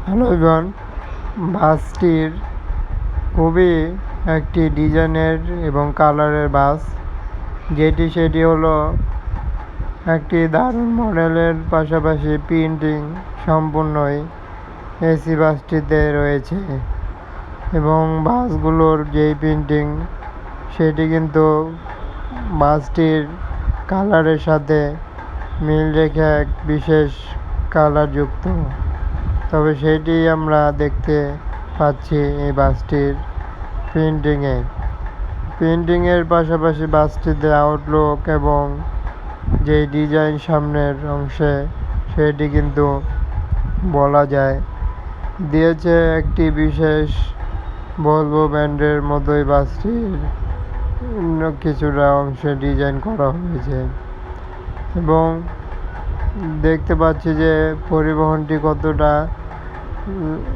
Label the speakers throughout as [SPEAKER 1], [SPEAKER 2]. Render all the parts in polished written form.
[SPEAKER 1] Hello everyone, বাসটির খুবই একটি ডিজাইনের এবং কালারের বাস, সেটি হলো একটি দারুণ মডেলের পাশাপাশি প্রিন্টিং সম্পূর্ণই এসি বাসটিতে রয়েছে এবং বাসগুলোর যেই প্রিন্টিং সেটি কিন্তু বাসটির কালারের সাথে মিল রেখে এক বিশেষ কালারযুক্ত। তবে সেটি আমরা দেখতে পাচ্ছি এই বাসটির প্রিন্টিংয়ের পাশাপাশি বাসটিতে আউটলুক এবং যে ডিজাইন সামনের অংশে সেটি কিন্তু বলা যায় দিয়েছে একটি বিশেষ ভলভো ব্র্যান্ডের মতোই বাসটির কিছুটা অংশে ডিজাইন করা হয়েছে এবং দেখতে পাচ্ছি যে পরিবহনটি কতটা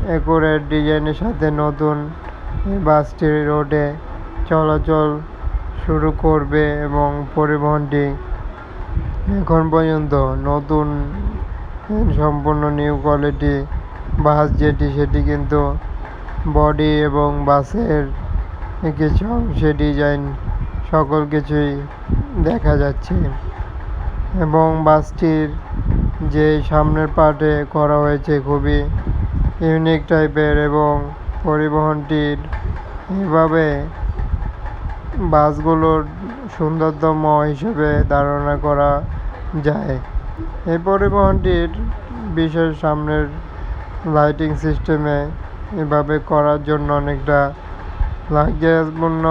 [SPEAKER 1] অ্যাকুরেট ডিজাইনের সাথে নতুন বাসটি রোডে চলাচল শুরু করবে এবং পরিবহনটি এখন পর্যন্ত নতুন সম্পূর্ণ নিউ কোয়ালিটি বাস সেটি কিন্তু বডি এবং বাসের কিছু অংশে ডিজাইন সকল কিছুই দেখা যাচ্ছে এবং বাসটির যে সামনের পার্টে করা হয়েছে খুবই ইউনিক টাইপের এবং পরিবহনটির এভাবে বাসগুলোর সুন্দরতম হিসেবে ধারণা করা যায়। এই পরিবহনটির বিশেষ সামনের লাইটিং সিস্টেমে এভাবে করার জন্য অনেকটা লাক্সারিয়াসপূর্ণ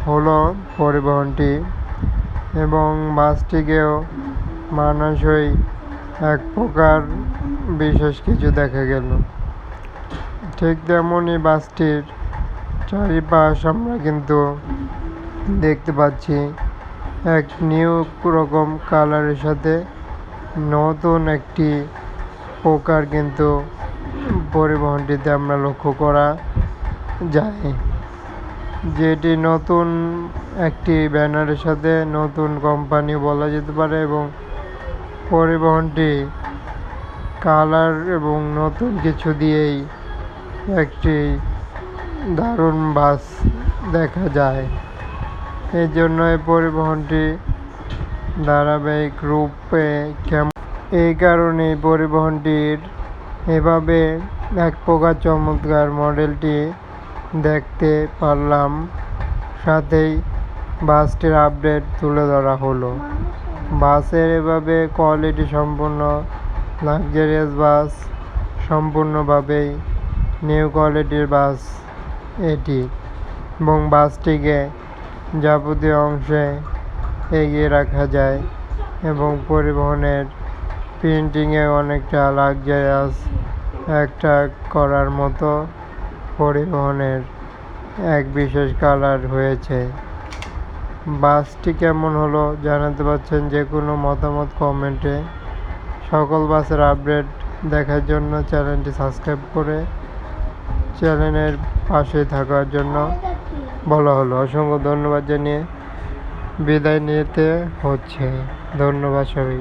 [SPEAKER 1] হলো পরিবহনটি এবং বাসটিকেও মানানসই এক প্রকার বিশেষ কিছু দেখা গেল। ঠিক তেমনই বাসটির চারিপাশ আমরা কিন্তু দেখতে পাচ্ছি এক নিউ রকম কালারের সাথে নতুন একটি প্রকার কিন্তু পরিবহনটিতে আমরা লক্ষ্য করা যায়, যেটি নতুন একটি ব্যানারের সাথে নতুন কোম্পানি বলা যেতে পারে এবং পরিবহনটি কালার এবং নতুন কিছু দিয়েই একটি দারুণ বাস দেখা যায়। এই জন্য এই পরিবহনটি ধারাবাহিক রূপে এই কারণে পরিবহনটির এভাবে এক প্রকার চমৎকার মডেলটি দেখতে পারলাম, সাথেই বাসটির আপডেট তুলে ধরা হলো। বাসের এভাবে কোয়ালিটি সম্পূর্ণ লাক্সারিয়াস বাস, সম্পূর্ণভাবেই নিউ কোয়ালিটির বাস এটি এবং বাসটিকে যাবতীয় অংশে এগিয়ে রাখা যায় এবং পরিবহনের প্রিন্টিংয়ে অনেকটা লাক্সারিয়াস একটা করার মতো পরিবহনের এক বিশেষ কালার হয়েছে। বাসটি কেমন হলো জানাতে পারছেন যে কোনো মতামত কমেন্টে। সকল বাসের আপডেট দেখার জন্য চ্যানেলটি সাবস্ক্রাইব করে চ্যানেলের পাশে থাকার জন্য বলা হলো। অসংখ্য ধন্যবাদ জানিয়ে বিদায় নিতে হচ্ছে। ধন্যবাদ সবাই।